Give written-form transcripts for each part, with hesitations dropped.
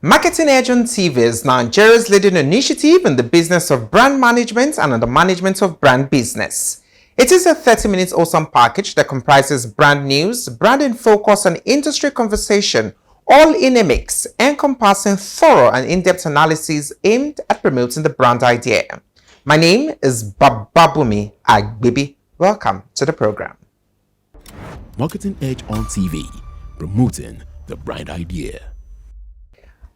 Marketing Edge on TV is Nigeria's leading initiative in the business of brand management and in the management of brand business. It is a 30-minute awesome package that comprises brand news, branding focus, and industry conversation, all in a mix, encompassing thorough and in-depth analysis aimed at promoting the brand idea. My name is Bababumi Agbibi. Welcome to the program. Marketing Edge on TV, promoting the brand idea.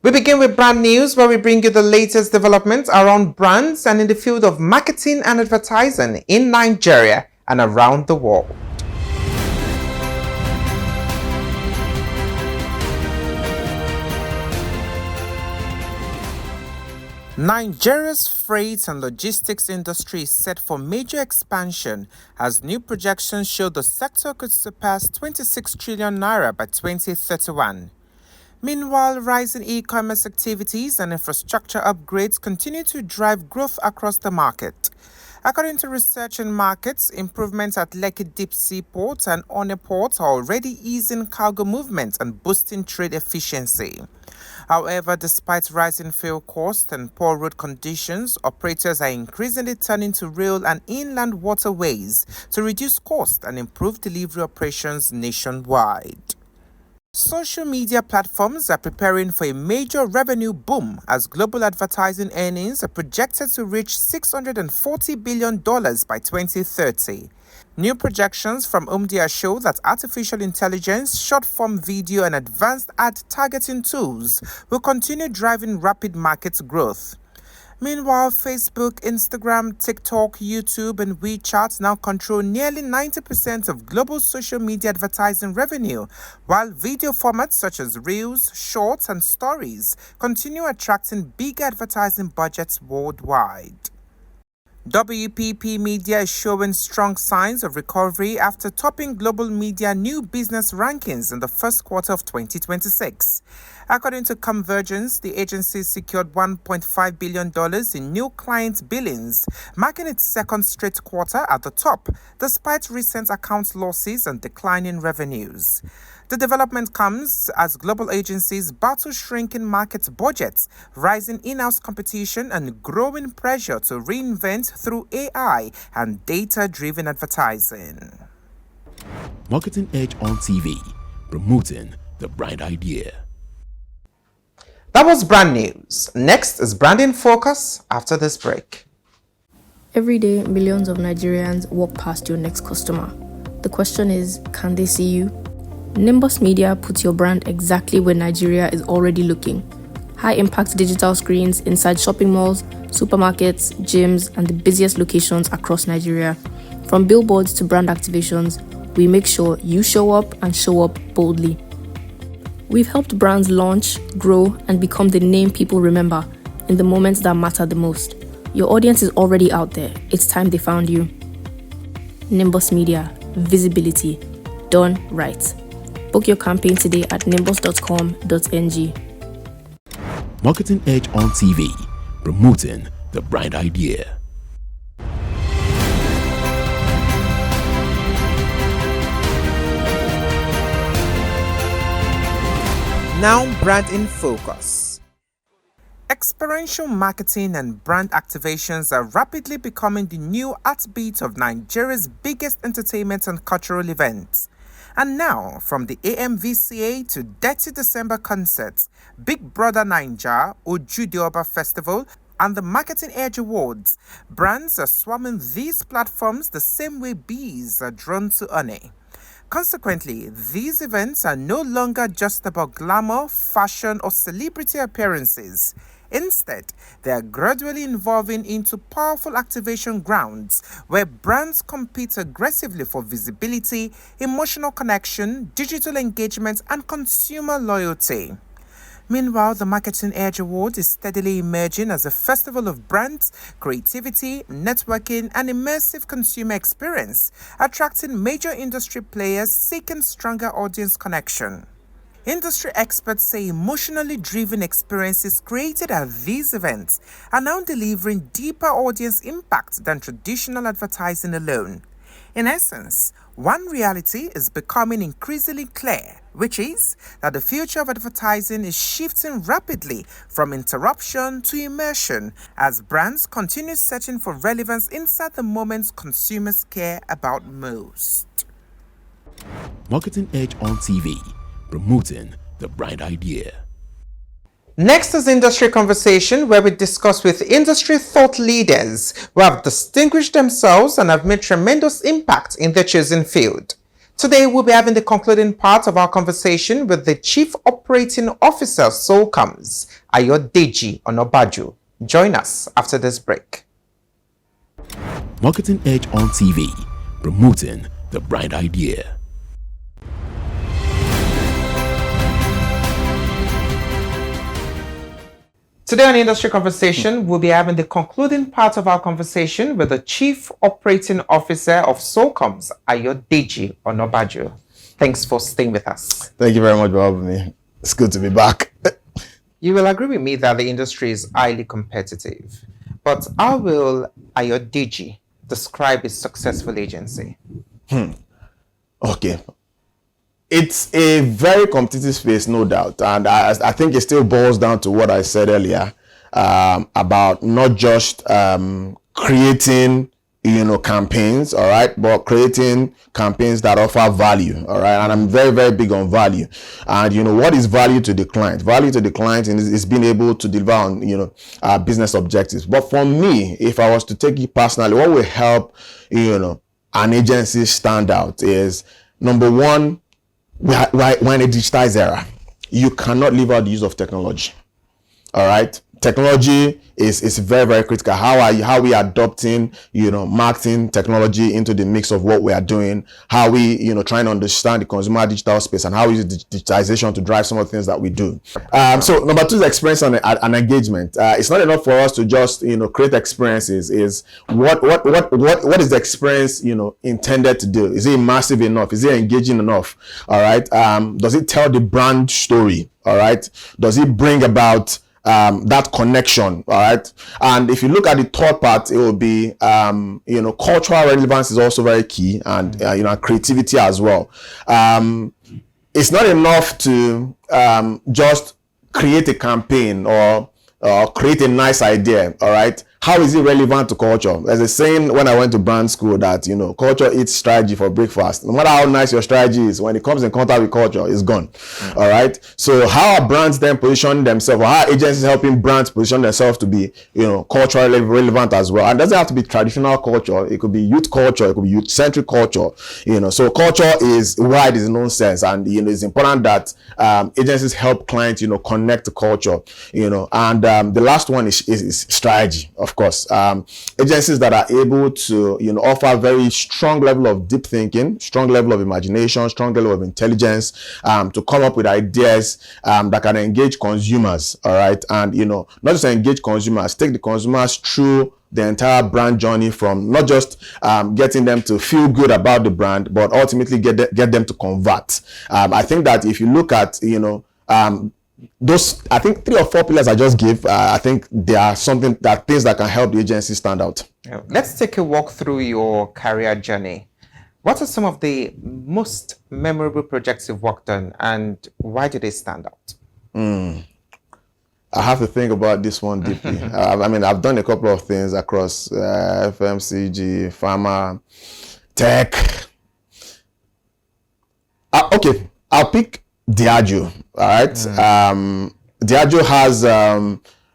We begin with brand news, where we bring you the latest developments around brands and in the field of marketing and advertising in Nigeria and around the world. Nigeria's freight and logistics industry is set for major expansion as new projections show the sector could surpass 26 trillion naira by 2031. Meanwhile, rising e-commerce activities and infrastructure upgrades continue to drive growth across the market. According to Research and Markets, improvements at Lekki Deep Sea Port and Onne Port are already easing cargo movement and boosting trade efficiency. However, despite rising fuel costs and poor road conditions, operators are increasingly turning to rail and inland waterways to reduce costs and improve delivery operations nationwide. Social media platforms are preparing for a major revenue boom as global advertising earnings are projected to reach $640 billion by 2030. New projections from Umdia show that artificial intelligence, short-form video, and advanced ad targeting tools will continue driving rapid market growth. Meanwhile, Facebook, Instagram, TikTok, YouTube, and WeChat now control nearly 90% of global social media advertising revenue, while video formats such as Reels, Shorts, and Stories continue attracting big advertising budgets worldwide. WPP Media is showing strong signs of recovery after topping global media new business rankings in the first quarter of 2026. According to Convergence, the agency secured $1.5 billion in new client billings, marking its second straight quarter at the top, despite recent account losses and declining revenues. The development comes as global agencies battle shrinking market budgets, rising in-house competition, and growing pressure to reinvent through AI and data-driven advertising. Marketing Edge on TV, promoting the brand idea. That was brand news. Next is branding focus after this break. Every day, millions of Nigerians walk past your next customer. The question is, can they see you? Nimbus Media puts your brand exactly where Nigeria is already looking. High-impact digital screens inside shopping malls, supermarkets, gyms, and the busiest locations across Nigeria. From billboards to brand activations, we make sure you show up and show up boldly. We've helped brands launch, grow, and become the name people remember in the moments that matter the most. Your audience is already out there. It's time they found you. Nimbus Media. Visibility. Done right. Book your campaign today at nimbus.com.ng. Marketing Edge on TV, promoting the brand idea. Now, brand in focus. Experiential marketing and brand activations are rapidly becoming the new heartbeat of Nigeria's biggest entertainment and cultural events. And now, from the AMVCA to Dirty December concerts, Big Brother Naija, Ojude Festival, and the Marketing Edge Awards, brands are swarming these platforms the same way bees are drawn to honey. Consequently, these events are no longer just about glamour, fashion, or celebrity appearances. Instead, they are gradually evolving into powerful activation grounds where brands compete aggressively for visibility, emotional connection, digital engagement, and consumer loyalty. Meanwhile, the Marketing Edge Award is steadily emerging as a festival of brands, creativity, networking, and immersive consumer experience, attracting major industry players seeking stronger audience connection. Industry experts say emotionally driven experiences created at these events are now delivering deeper audience impact than traditional advertising alone. In essence, one reality is becoming increasingly clear. which is that the future of advertising is shifting rapidly from interruption to immersion as brands continue searching for relevance inside the moments consumers care about most. Marketing Edge on TV, promoting the bright idea. Next is Industry Conversation, where we discuss with industry thought leaders who have distinguished themselves and have made tremendous impact in their chosen field. Today, we'll be having the concluding part of our conversation with the Chief Operating Officer of Solcoms, Ayodeji Onabajo. Join us after this break. Marketing Edge on TV, promoting the bright idea. Today on Industry Conversation, we'll be having the concluding part of our conversation with the Chief Operating Officer of Solcoms, Ayodeji Onabajo. Thanks for staying with us. Thank you very much for having me. It's good to be back. You will agree with me that the industry is highly competitive. But how will Ayodeji describe his successful agency? Okay. It's a very competitive space, no doubt. And I think it still boils down to what I said earlier about not just creating, campaigns, all right, but creating campaigns that offer value, all right. And I'm very, very big on value. And, what is value to the client? Value to the client is being able to deliver on, business objectives. But for me, if I was to take it personally, what will help, an agency stand out is, number one, we're in a digitized era. You cannot leave out the use of technology. All right. Technology is very, very critical. How we adopting, marketing technology into the mix of what we are doing, how we, trying to understand the consumer digital space and how we use digitization to drive some of the things that we do. So number two is experience and engagement. It's not enough for us to just, create experiences. Is what is the experience, intended to do? Is it immersive enough? Is it engaging enough? All right. Does it tell the brand story? All right. Does it bring about that connection, all right? And if you look at the third part, it will be, cultural relevance is also very key, and creativity as well. It's not enough to just create a campaign or create a nice idea, all right? How is it relevant to culture? There's a saying when I went to brand school that, culture eats strategy for breakfast. No matter how nice your strategy is, when it comes in contact with culture, it's gone. All right. So how are brands then positioning themselves, or how are agencies helping brands position themselves to be, culturally relevant as well? And it doesn't have to be traditional culture. It could be youth culture. It could be youth-centric culture. So culture is wide in its own sense. And, it's important that agencies help clients, connect to culture, and the last one is strategy. Of course, agencies that are able to, offer very strong level of deep thinking, strong level of imagination, strong level of intelligence, to come up with ideas that can engage consumers. All right, and not just engage consumers, take the consumers through the entire brand journey, from not just getting them to feel good about the brand, but ultimately get them to convert. I think that if you look at those, I think 3 or 4 pillars I just gave, I think they are things that can help the agency stand out. Let's take a walk through your career journey. What are some of the most memorable projects you've worked on, and why do they stand out? I have to think about this one deeply. I've done a couple of things across FMCG, pharma, tech. Okay, I'll pick Diageo. All right. Diageo has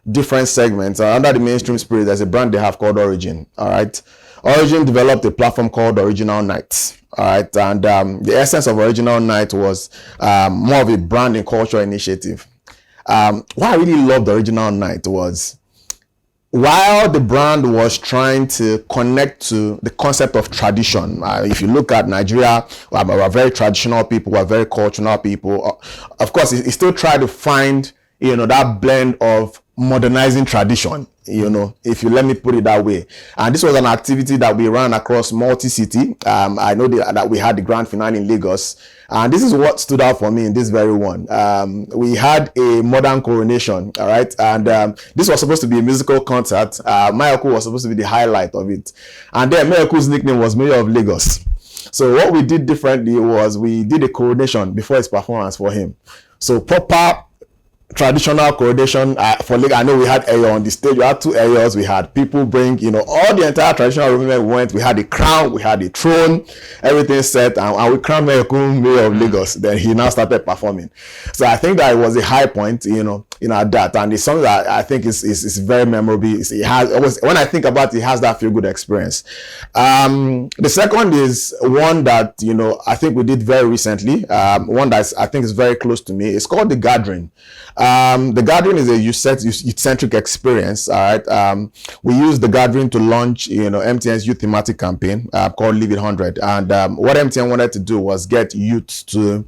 different segments. Under the mainstream spirit, there's a brand they have called Origin. All right. Origin developed a platform called Original Night. All right. And the essence of Original Night was more of a branding culture initiative. What I really loved Original Night was, while the brand was trying to connect to the concept of tradition, if you look at Nigeria, we're very traditional people, we're very cultural people. Of course, it still tried to find, that blend of modernizing tradition, if you let me put it that way. And this was an activity that we ran across multi-city. I know that we had the grand finale in Lagos. And this is what stood out for me in this very one. We had a modern coronation, all right? And this was supposed to be a musical concert. Mayoku was supposed to be the highlight of it. And then Mayoku's nickname was Mayor of Lagos. So what we did differently was we did a coronation before his performance for him. So proper traditional coronation for Lagos. I know we had Ayo on the stage. We had 2 Ayos. We had people bring, all the entire traditional women went. We had the crown, we had the throne, everything set, and we crowned Mayor of Lagos. Then he now started performing. So I think that it was a high point, that, and it's something that I think is very memorable. When I think about it, it has that feel good experience. The second is one that I think we did very recently. One that I think is very close to me. It's called The Gathering. The Gathering is a youth-centric experience. All right. We used The Gathering to launch, MTN's youth thematic campaign called Live It 100. And what MTN wanted to do was get youth to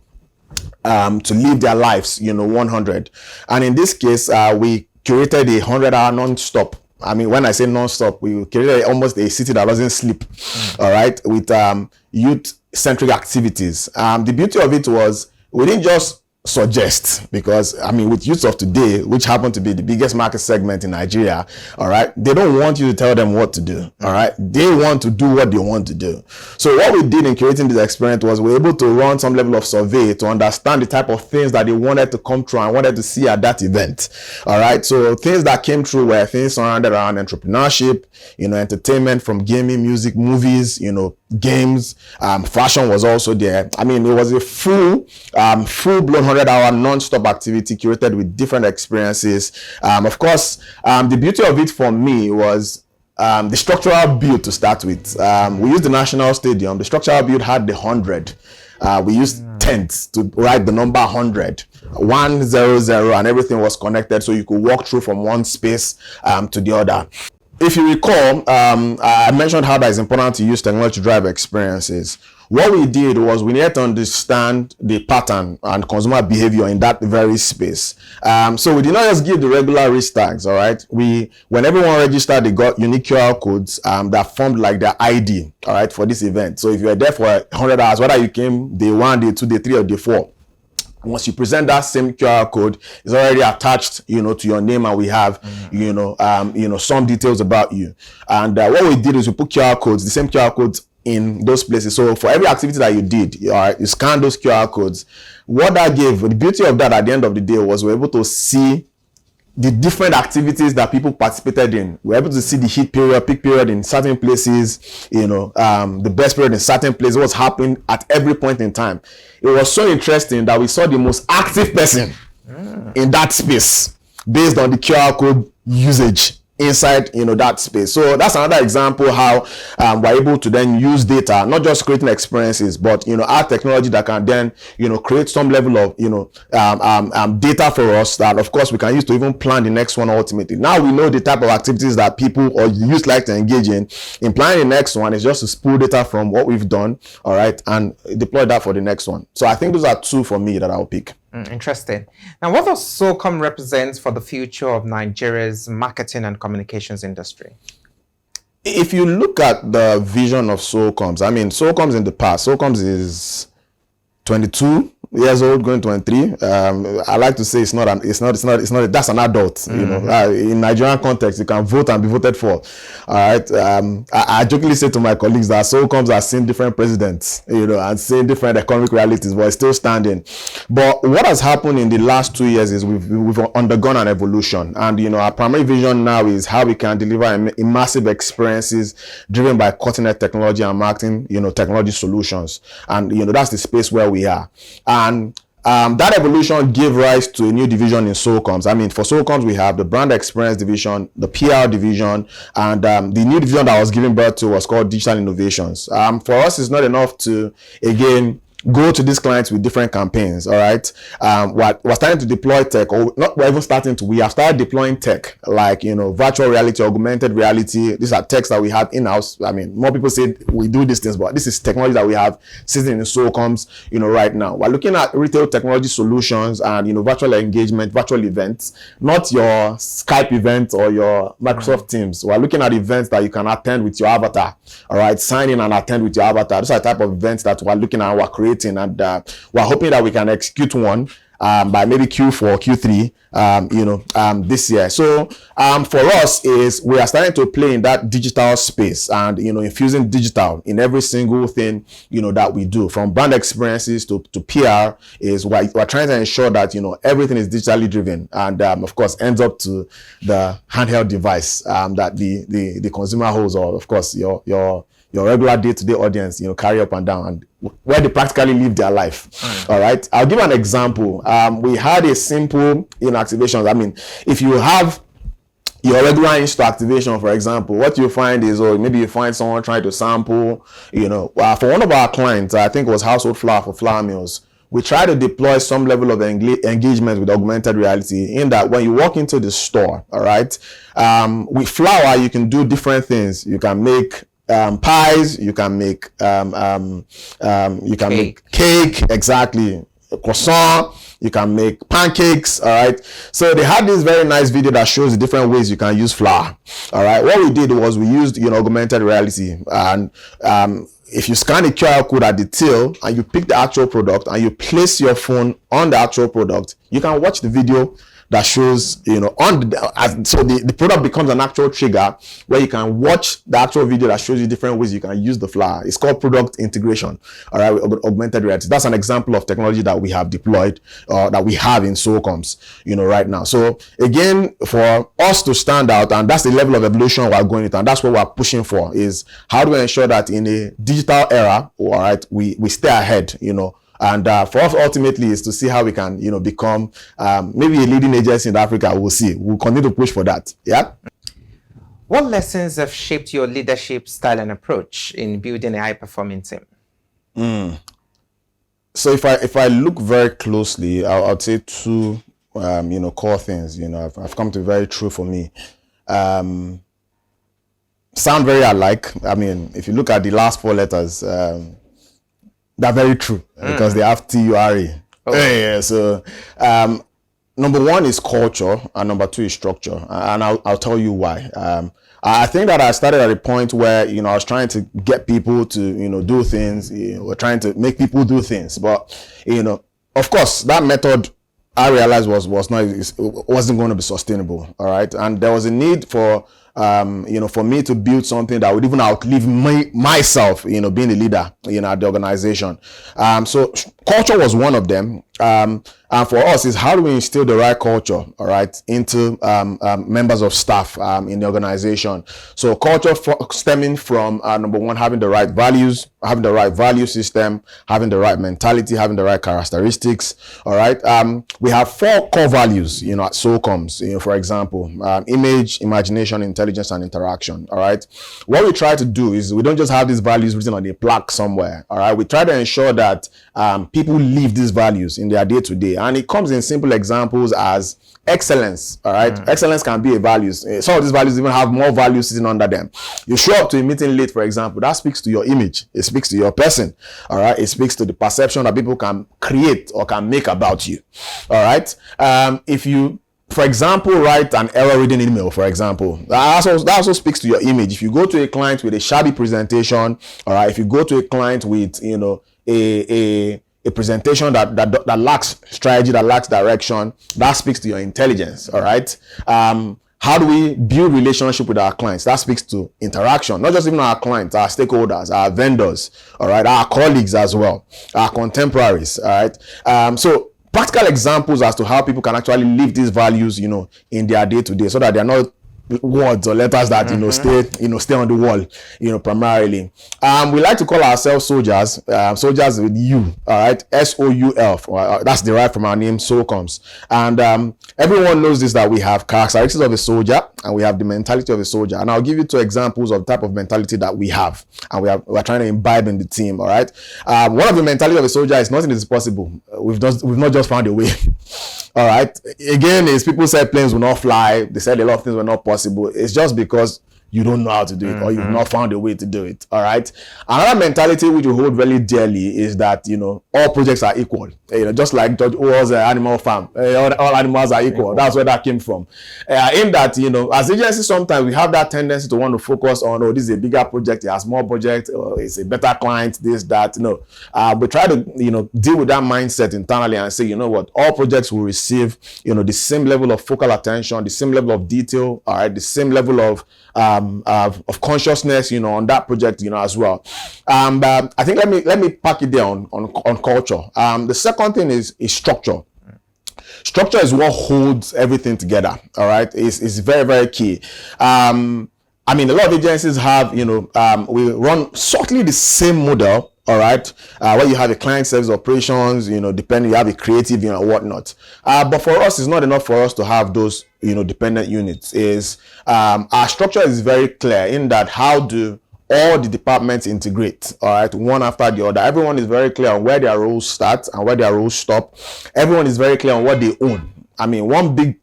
live their lives, 100. And in this case, we curated a 100-hour non-stop. I mean, when I say non-stop, we created almost a city that doesn't sleep. All right, with youth-centric activities. The beauty of it was we didn't just suggest, because with youths of today, which happen to be the biggest market segment in Nigeria, all right, they don't want you to tell them what to do. All right, they want to do what they want to do. So what we did in creating this experience was we were able to run some level of survey to understand the type of things that they wanted to come through and wanted to see at that event. All right, so things that came through were things surrounded around entrepreneurship, entertainment, from gaming, music, movies, games, fashion was also there. It was a full-blown 100-hour non-stop activity curated with different experiences. Of course, the beauty of it for me was the structural build to start with. We used the National Stadium. The structural build had the 100. We used tents to write the number 100. 100, and everything was connected, so you could walk through from one space to the other. If you recall, I mentioned how that is important to use technology to drive experiences. What we did was we needed to understand the pattern and consumer behavior in that very space. So we did not just give the regular risk tags, all right? When everyone registered, they got unique QR codes that formed like their ID, all right, for this event. So if you were there for 100 hours, whether you came day 1, day 2, day 3, or day 4, once you present that same QR code, it's already attached, to your name, and we have, some details about you. And what we did is we put QR codes, the same QR codes, in those places. So for every activity that you did, you scan those QR codes. What that gave, the beauty of that at the end of the day, was we're able to see the different activities that people participated in. We're able to see the peak period in certain places, the best period in certain places, what's happening at every point in time. It was so interesting that we saw the most active person in that space based on the QR code usage inside that space. So that's another example how we're able to then use data, not just creating experiences, but our technology that can then create some level of data for us that of course we can use to even plan the next one. Ultimately, now we know the type of activities that people or youth like to engage in planning the next one is just to spool data from what we've done, all right, and deploy that for the next one. So I think those are 2 for me that I'll pick. Interesting. Now, what does SOCOM represent for the future of Nigeria's marketing and communications industry? If you look at the vision of SOCOMs, SOCOMs in the past, SOCOMs is 22 years old, going 23. I like to say it's not that's an adult. In Nigerian context, you can vote and be voted for. All right. I jokingly say to my colleagues that SOCOMs are seeing different presidents, and seeing different economic realities, but it's still standing. But what has happened in the last 2 years is we've undergone an evolution, and our primary vision now is how we can deliver immersive experiences driven by cutting-edge technology and marketing, technology solutions, and that's the space where we are. And that evolution gave rise to a new division in SOCOMs. For SOCOMs, we have the brand experience division, the PR division, and the new division that was given birth to was called digital innovations. For us, it's not enough to, again, go to these clients with different campaigns. All right, we're starting to deploy tech, or not. We're even starting to. We have started deploying tech like virtual reality, augmented reality. These are techs that we have in house. More people say we do these things, but this is technology that we have sitting in SOCOMs. Right now, we're looking at retail technology solutions and virtual engagement, virtual events, not your Skype event or your Microsoft Teams. We're looking at events that you can attend with your avatar. All right, sign in and attend with your avatar. Those are the type of events that we're looking at. We're creating, and we're hoping that we can execute one by maybe Q4, Q3, this year. So for us is we are starting to play in that digital space and, infusing digital in every single thing, that we do, from brand experiences to PR. Is we're trying to ensure that, everything is digitally driven and, of course, ends up to the handheld device that the consumer holds, or of course your regular day-to-day audience, carry up and down, and where they practically live their life. All right. I'll give an example. We had a simple, activations. I mean, if you have your regular in-store activation, for example, what you find is, or maybe you find someone trying to sample, for one of our clients, I think it was household flour for flour mills. We try to deploy some level of engagement with augmented reality, in that when you walk into the store, all right, with flour, you can do different things. You can make pies, you can make make cake, exactly, croissant, you can make pancakes. All right, so they had this very nice video that shows the different ways you can use flour. All right, what we did was we used augmented reality, and if you scan the QR code at the till and you pick the actual product and you place your phone on the actual product, you can watch the video that shows, so the product becomes an actual trigger where you can watch the actual video that shows you different ways you can use the flour. It's called product integration, all right, with augmented reality. That's an example of technology that we have deployed, that we have in SOCOMs, right now. So again, for us to stand out, and that's the level of evolution we're going into, and that's what we're pushing for, is how do we ensure that in a digital era, all right, we stay ahead, and for us ultimately is to see how we can become maybe a leading agency in Africa. We'll see. We'll continue to push for that. Yeah. What lessons have shaped your leadership style and approach in building a high-performing team? So if I look very closely, I'd say two core things I've come to be very true for me. Sound very alike. I mean, if you look at the last four letters, they're very true because they have TURE. Yeah, so number one is culture, and number two is structure, and I'll tell you why. I think that I started at a point where I was trying to get people to do things. We're trying to make people do things, but of course that method, I realized wasn't going to be sustainable. All right, and there was a need for for me to build something that would even outlive myself, being a leader, at the organization. So culture was one of them. And for us is how do we instill the right culture, all right, into members of staff in the organization. So culture stemming from number one, having the right values, having the right value system, having the right mentality, having the right characteristics. All right. We have 4 core values, at SOCOMs, for example, image, imagination, intelligence, and interaction. All right. What we try to do is we don't just have these values written on a plaque somewhere. All right. We try to ensure that people live these values in their day-to-day. And it comes in simple examples as excellence. All right. Excellence can be a value. Some of these values even have more values sitting under them. You show up to a meeting late, for example, that speaks to your image. It speaks to your person. All right. It speaks to the perception that people can create or can make about you. All right. If you, for example, write an error reading email, for example, that also speaks to your image. If you go to a client with a shabby presentation, all right, if you go to a client with, a presentation that lacks strategy, that lacks direction, that speaks to your intelligence. All right. How do we build relationship with our clients? That speaks to interaction, not just even our clients, our stakeholders, our vendors, all right, our colleagues as well, our contemporaries. All right. So practical examples as to how people can actually live these values, in their day-to-day, so that they're not words or letters that stay on the wall, primarily. We like to call ourselves soldiers, soldiers with U, all right, SOUL. That's derived from our name SOCOMs. And everyone knows this, that we have characteristics of a soldier and we have the mentality of a soldier. And I'll give you 2 examples of the type of mentality that we have and we're trying to imbibe in the team. All right. One of the mentality of a soldier is nothing is possible. We've not just found a way. All right. Again, is people said planes will not fly. They said a lot of things were not possible. It's just because you don't know how to do it, or you've not found a way to do it. All right. Another mentality which we hold very dearly is that, you know, all projects are equal. You know, just like George Orwell's Animal Farm, all animals are equal. That's where that came from. In that, you know, as agencies, sometimes we have that tendency to want to focus on, oh, this is a bigger project, it has more budget, or it's a better client, this, that. No, we try to, you know, deal with that mindset internally and say, you know what, all projects will receive, you know, the same level of focal attention, the same level of detail, all right, the same level of consciousness, you know, on that project, you know, as well. I think let me pack it down on culture. The second thing is structure. Structure is what holds everything together. All right, it's very, very key. I mean, a lot of agencies have, you know, we run subtly the same model. All right, where you have a client service operations, you know, depending, you have a creative, you know, whatnot. But for us, it's not enough for us to have those, you know, dependent units. Is our structure is very clear in that how do all the departments integrate, all right, one after the other. Everyone is very clear on where their roles start and where their roles stop. Everyone is very clear on what they own. I mean, one big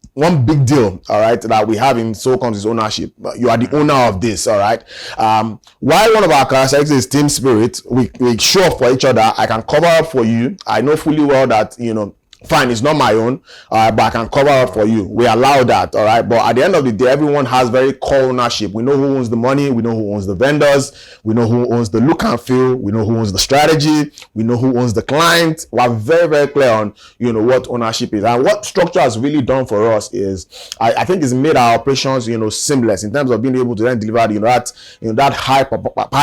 deal, all right, that we have in SOCOMS is ownership. You are the owner of this, all right. While one of our characteristics is team spirit, we show up for each other. I can cover up for you. I know fully well that, you know, fine, it's not my own, but I can cover up for you. We allow that, all right. But at the end of the day, everyone has very core ownership. We know who owns the money. We know who owns the vendors. We know who owns the look and feel. We know who owns the strategy. We know who owns the client. We're very, very clear on, you know, what ownership is. And what structure has really done for us is, I think it's made our operations, you know, seamless in terms of being able to then deliver, you know, that high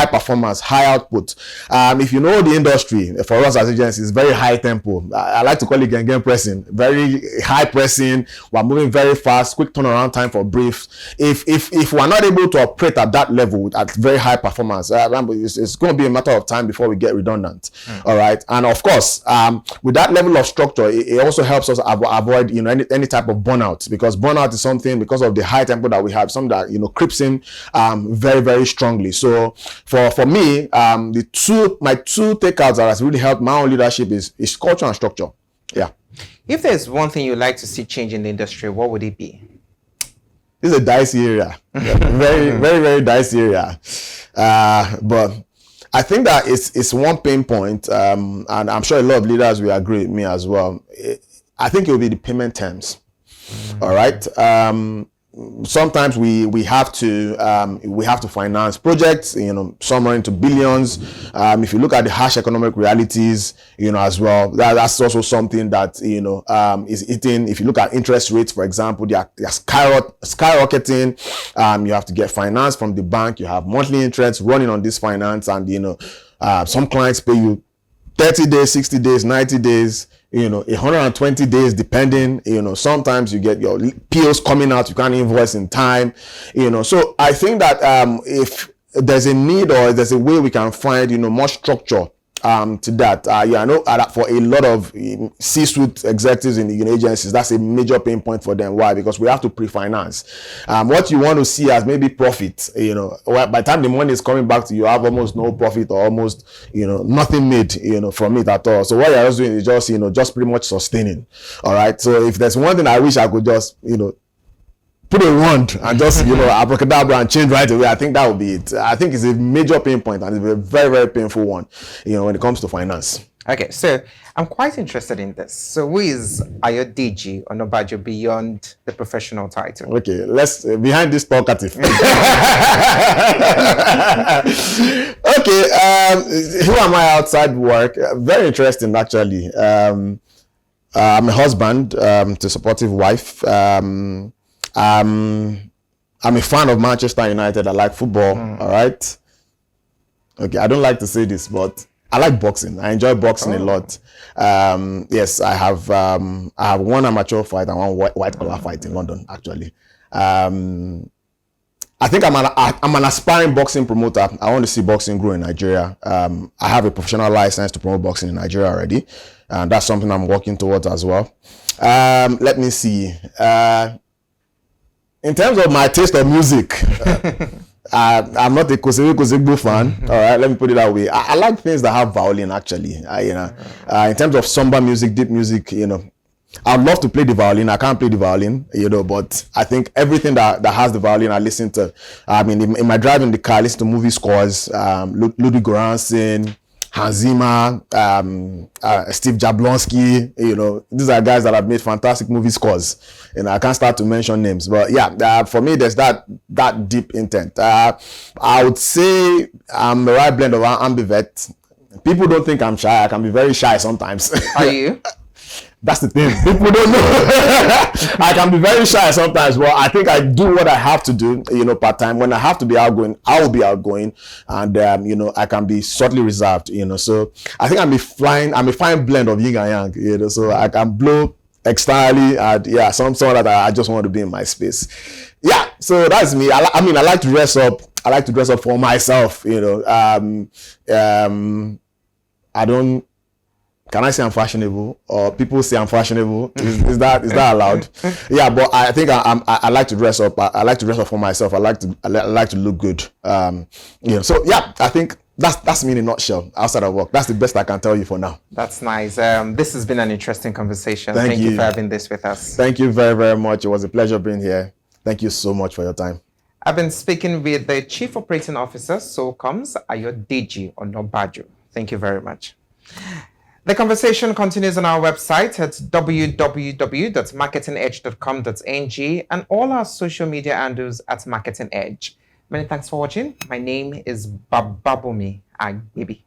performance, high output. If you know the industry, for us as agencies, it's very high tempo. I like to call it gang pressing, very high pressing. We're moving very fast, quick turnaround time for briefs. If we're not able to operate at that level at very high performance, it's going to be a matter of time before we get redundant. All right, and of course, with that level of structure, it also helps us avoid, you know, any type of burnout, because burnout is something, because of the high tempo that we have, something that, you know, creeps in very, very strongly. So for me, my two takeouts that has really helped my own leadership is culture and structure. Yeah. If there's one thing you'd like to see change in the industry, what would it be? This is a dicey area. Very, very, very dicey area. But I think that it's one pain point, and I'm sure a lot of leaders will agree with me as well. I think it will be the payment terms. All right. Sometimes we have to finance projects, you know, somewhere into billions. If you look at the harsh economic realities, you know, as well, that's also something that, you know, is eating. If you look at interest rates, for example, they are skyrocketing. You have to get finance from the bank. You have monthly interest running on this finance, and, you know, some clients pay you 30 days, 60 days, 90 days, you know, 120 days, depending, you know, sometimes you get your POs coming out, you can't invoice in time, you know. So I think that if there's a need, or there's a way we can find, you know, more structure to that. Yeah, I know for a lot of C-suite executives in the, you know, agencies, that's a major pain point for them. Why? Because we have to pre-finance. What you want to see as maybe profit, you know, by the time the money is coming back to you, you have almost no profit, or almost, you know, nothing made, you know, from it at all. So what you're just doing is just, you know, just pretty much sustaining. All right. So if there's one thing I wish I could just, you know, put a wand and just, you know, abracadabra and change right away, I think that would be it. I think it's a major pain point, and it's a very, very painful one, you know, when it comes to finance. Okay, so I'm quite interested in this. So who is Ayodeji Onabajo beyond the professional title? Okay, let's behind this talkative. Okay, who am I outside work? Very interesting, actually. I'm a husband to a supportive wife. I'm a fan of Manchester United. I like football. All right. Okay, I don't like to say this, but I like boxing. I enjoy boxing a lot. Yes, I have one amateur fight and one white collar fight in London, actually. I think I'm an aspiring boxing promoter. I want to see boxing grow in Nigeria. I have a professional license to promote boxing in Nigeria already, and that's something I'm working towards as well. Let me see. In terms of my taste of music, I'm not a Kosegbo fan. All right, let me put it that way. I like things that have violin, actually. You know, in terms of somber music, deep music, you know, I'd love to play the violin. I can't play the violin, but I think everything that has the violin, I listen to. I mean, in my drive in the car, I listen to movie scores, Ludwig Göransson, Hans Zimmer, Steve Jablonski. These are guys that have made fantastic movie scores. I can't start to mention names, but yeah, for me, there's that deep intent. I would say I'm the right blend of ambivert. People don't think I'm shy. I can be very shy sometimes. Are you? That's the thing. People don't know. I can be very shy sometimes, but I think I do what I have to do, part time. When I have to be outgoing, I will be outgoing, and I can be subtly reserved, So I think I'm a fine blend of yin and yang, So I can blow externally, and some that I just want to be in my space. Yeah, so that's me. I like to dress up. I like to dress up for myself, I don't. Can I say I'm fashionable, or people say I'm fashionable? Is that allowed? Yeah, but I think I like to dress up. I like to dress up for myself. I like to look good. So yeah, I think that's me in a nutshell. Outside of work, that's the best I can tell you for now. That's nice. This has been an interesting conversation. Thank you for having this with us. Thank you very, very much. It was a pleasure being here. Thank you so much for your time. I've been speaking with the Chief Operating Officer, SOCOM's Ayodeji Onabajo. Thank you very much. The conversation continues on our website at www.marketingedge.com.ng and all our social media handles at Marketing Edge. Many thanks for watching. My name is Bababumi Agbibi.